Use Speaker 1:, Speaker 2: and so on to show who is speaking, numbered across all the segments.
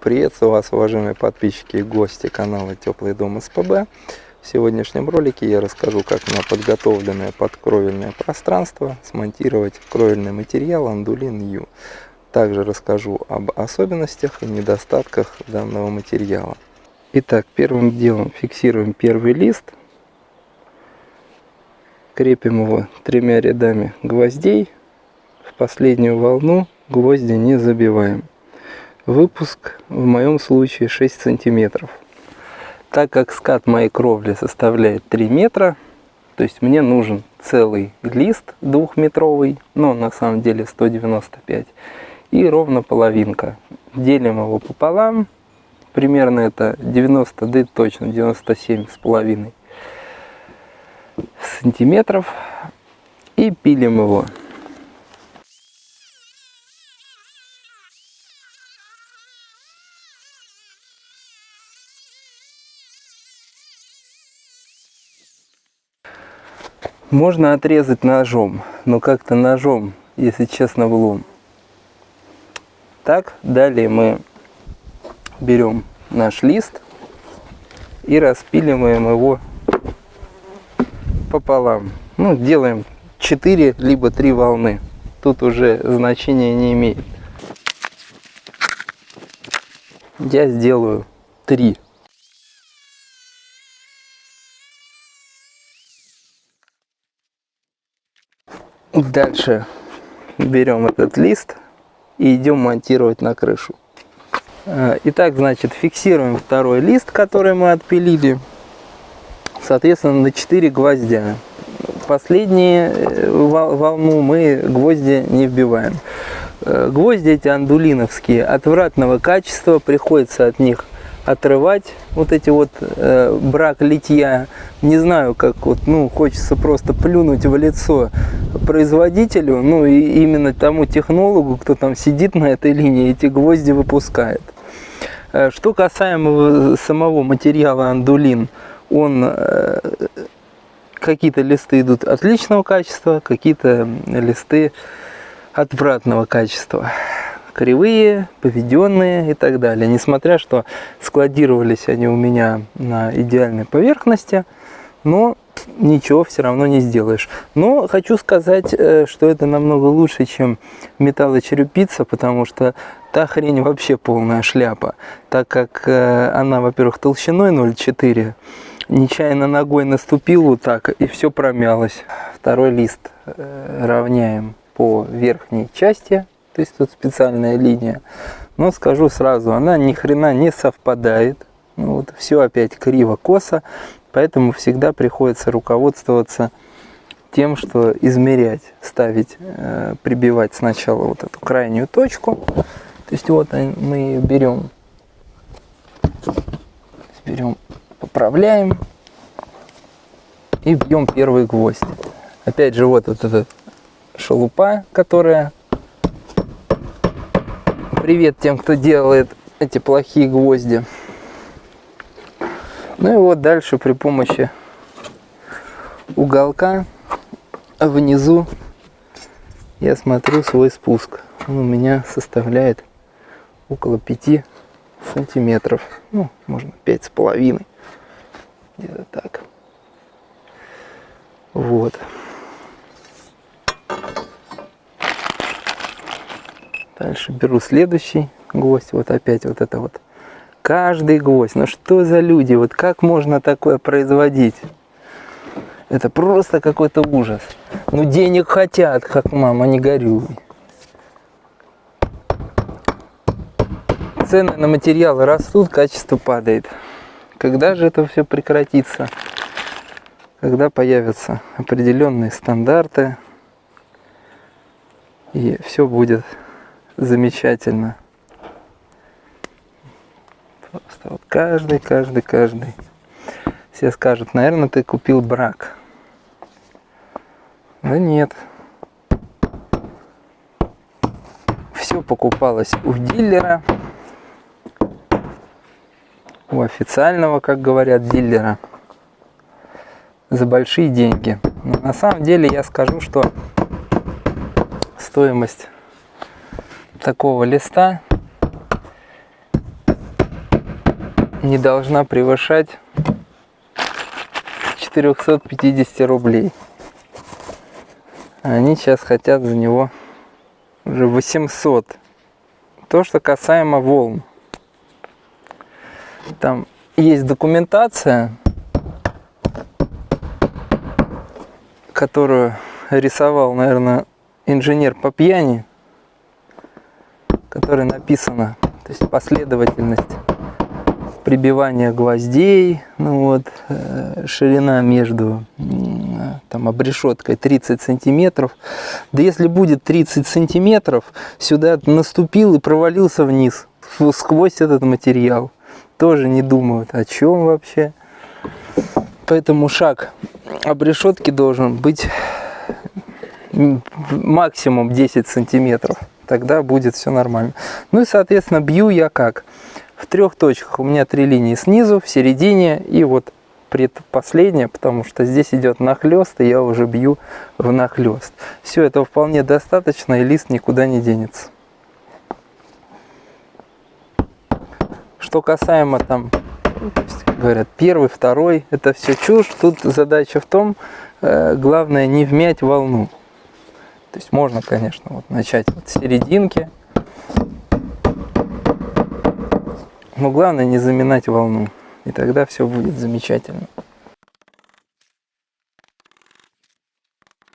Speaker 1: Приветствую вас, уважаемые подписчики и гости канала Теплый дом СПБ. В сегодняшнем ролике я расскажу, как на подготовленное подкровельное пространство смонтировать кровельный материал Andulin U. Также расскажу об особенностях и недостатках данного материала. Итак, первым делом фиксируем первый лист. Крепим его 3 рядами гвоздей. В последнюю волну гвозди не забиваем. Выпуск в моем случае 6 сантиметров. Так как скат моей кровли составляет 3 метра, то есть мне нужен целый лист 2-метровый, но на самом деле 195, и ровно половинка. Делим его пополам, примерно это 90, да точно 97,5 сантиметров, и пилим его. Можно отрезать ножом, но как-то ножом, если честно, влом. Так, далее мы берем наш лист и распиливаем его пополам. Ну, делаем 4 либо 3 волны. Тут уже значения не имеет. Я сделаю 3. Дальше берем этот лист и идем монтировать на крышу. Итак, значит, фиксируем второй лист, который мы отпилили, соответственно, на 4 гвоздя. Последнюю волну мы гвозди не вбиваем. Гвозди эти андулиновские отвратного качества, приходится от них отрывать вот эти вот брак литья. Не знаю, как вот, ну, хочется просто плюнуть в лицо производителю, ну и именно тому технологу, кто там сидит на этой линии, эти гвозди выпускает. Что касаемо самого материала Andulin, он какие-то листы идут отличного качества, какие-то листы отвратного качества. Кривые, поведенные и так далее. Несмотря что складировались они у меня на идеальной поверхности, но ничего все равно не сделаешь. Но хочу сказать, что это намного лучше, чем металлочерепица, потому что та хрень вообще полная шляпа, так как она, во-первых, толщиной 0,4, нечаянно ногой наступил вот так и все промялось. Второй лист равняем по верхней части. То есть тут специальная линия. Но скажу сразу, она ни хрена не совпадает. Ну, вот все опять криво-косо. Поэтому всегда приходится руководствоваться тем, что измерять, ставить, прибивать сначала вот эту крайнюю точку. То есть вот мы ее берем, поправляем и бьем первый гвоздь. Опять же вот эта шелупа, которая... Привет тем, кто делает эти плохие гвозди. Ну и вот дальше при помощи уголка внизу я смотрю свой спуск. Он у меня составляет около 5 сантиметров. Ну, можно 5,5. Где-то так. Вот. Дальше беру следующий гвоздь, вот опять вот это вот. Каждый гвоздь, ну что за люди, вот как можно такое производить? Это просто какой-то ужас. Ну денег хотят, как мама, не горюй. Цены на материалы растут, качество падает. Когда же это все прекратится? Когда появятся определенные стандарты, и все будет замечательно. Просто вот каждый. Все скажут, наверное, ты купил брак. Да нет. Все покупалось у дилера, у официального, как говорят, дилера, за большие деньги. Но на самом деле я скажу, что стоимость такого листа не должна превышать 450 рублей. Они сейчас хотят за него уже 800. То, что касаемо волн. Там есть документация, которую рисовал, наверное, инженер по пьяни, которой написано, то есть последовательность прибивания гвоздей, ну вот, ширина между там обрешеткой 30 сантиметров. Да если будет 30 сантиметров, сюда наступил и провалился вниз сквозь этот материал. Тоже не думают, о чем вообще. Поэтому шаг обрешетки должен быть максимум 10 сантиметров. Тогда будет все нормально. Ну и, соответственно, бью я как? В 3 точках. У меня 3 линии снизу, в середине и вот предпоследняя, потому что здесь идет нахлест, и я уже бью в нахлест. Все, этого вполне достаточно, и лист никуда не денется. Что касаемо там, то есть, говорят, 1, 2, это все чушь. Тут задача в том, главное не вмять волну. То есть можно, конечно, вот начать вот с серединки, но главное не заминать волну, и тогда все будет замечательно.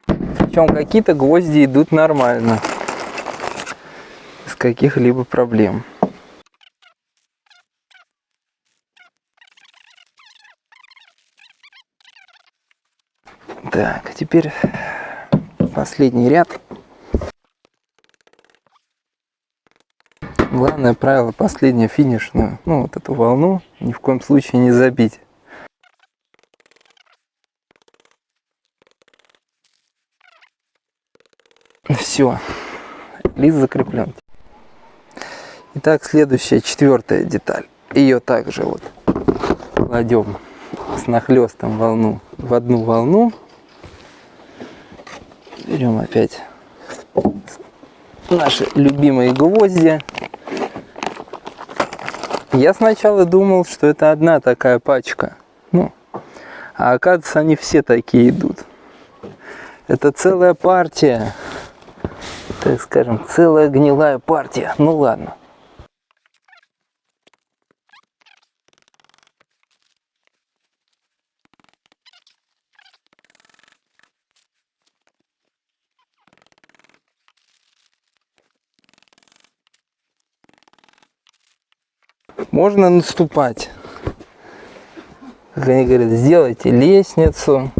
Speaker 1: Причем какие-то гвозди идут нормально, без каких-либо проблем. Так, а теперь последний ряд. Главное правило, последнее финишную, ну вот эту волну ни в коем случае не забить. Все, лист закреплен. Итак, следующая, 4-я деталь. Ее также вот кладем с нахлестом волну в одну волну. Берем опять наши любимые гвозди. Я сначала думал, что это одна такая пачка. Ну, а оказывается, они все такие идут. Это целая партия. Так скажем, целая гнилая партия. Ну ладно. Можно наступать. Как они говорят, сделайте лестницу,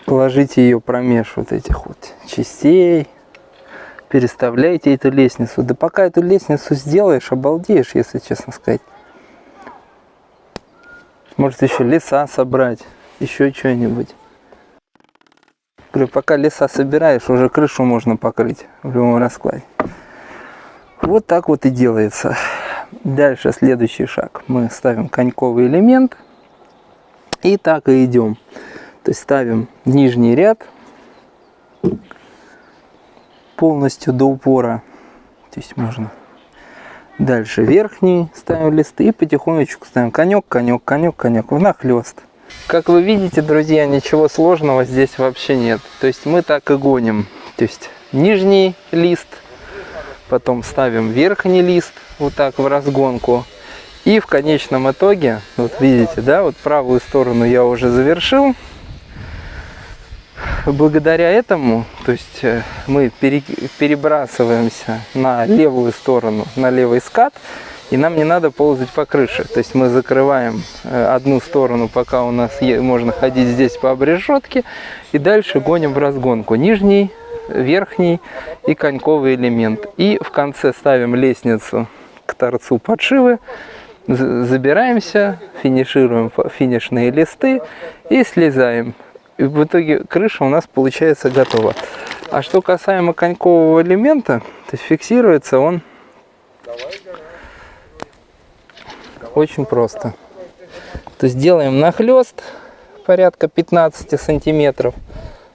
Speaker 1: положите ее промеж вот этих вот частей, переставляйте эту лестницу. Да пока эту лестницу сделаешь, обалдеешь, если честно сказать. Может еще леса собрать, еще что-нибудь. Говорю, пока леса собираешь, уже крышу можно покрыть в любом раскладе. Вот так вот и делается. Дальше следующий шаг. Мы ставим коньковый элемент. И так и идем. То есть ставим нижний ряд полностью до упора. То есть можно. Дальше верхний ставим листы и потихонечку ставим конек, конек, конек, конек. Внахлёст. Как вы видите, друзья, ничего сложного здесь вообще нет. То есть мы так и гоним. То есть нижний лист. Потом ставим верхний лист вот так в разгонку. И в конечном итоге, вот видите, да, вот правую сторону я уже завершил. Благодаря этому, то есть мы перебрасываемся на левую сторону, на левый скат. И нам не надо ползать по крыше. То есть мы закрываем одну сторону, пока у нас можно ходить здесь по обрешетке. И дальше гоним в разгонку. Нижний, верхний и коньковый элемент. И в конце ставим лестницу к торцу подшивы, забираемся, финишируем финишные листы и слезаем. И в итоге крыша у нас получается готова. А что касаемо конькового элемента, то есть фиксируется он очень просто. То есть делаем нахлест порядка 15 сантиметров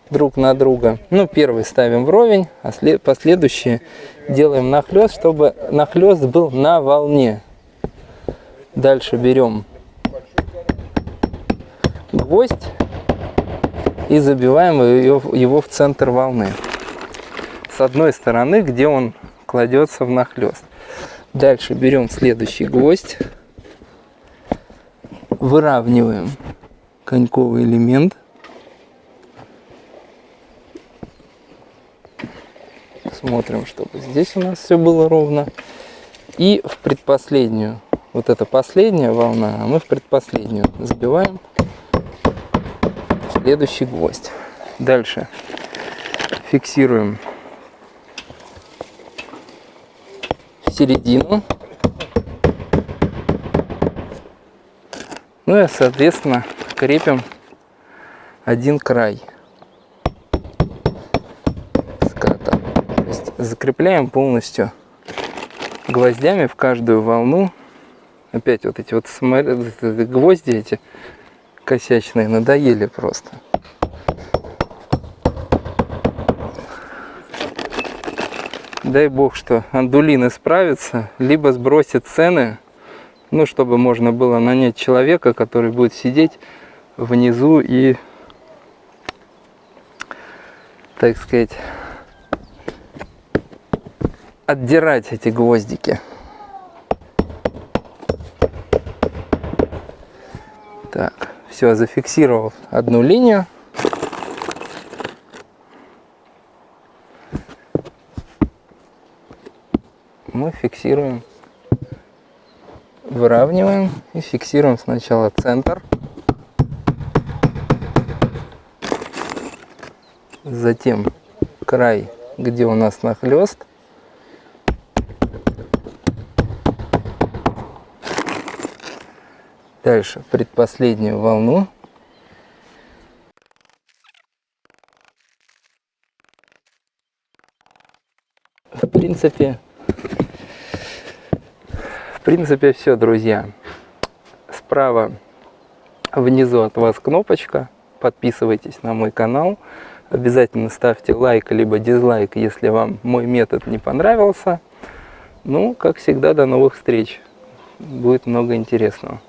Speaker 1: друг на друга. Ну, первый ставим вровень, а последующие делаем нахлест, чтобы нахлест был на волне. Дальше берем гвоздь и забиваем его в центр волны. С одной стороны, где он кладется внахлёст. Дальше берем следующий гвоздь, выравниваем коньковый элемент. Смотрим, чтобы здесь у нас все было ровно. И в предпоследнюю, вот это последняя волна, а мы в предпоследнюю забиваем следующий гвоздь. Дальше фиксируем в середину. Ну и, соответственно, крепим один край ската. То есть закрепляем полностью гвоздями в каждую волну. Опять вот эти вот гвозди эти косячные надоели просто. Дай бог, что андулины справятся, либо сбросят цены, ну, чтобы можно было нанять человека, который будет сидеть внизу и, так сказать, отдирать эти гвоздики. Так, все, зафиксировав одну линию. Мы фиксируем, выравниваем и фиксируем сначала центр, затем край, где у нас нахлёст, дальше предпоследнюю волну. В принципе все, друзья. Справа внизу от вас кнопочка. Подписывайтесь на мой канал. Обязательно ставьте лайк либо дизлайк, если вам мой метод не понравился. Ну, как всегда, до новых встреч. Будет много интересного.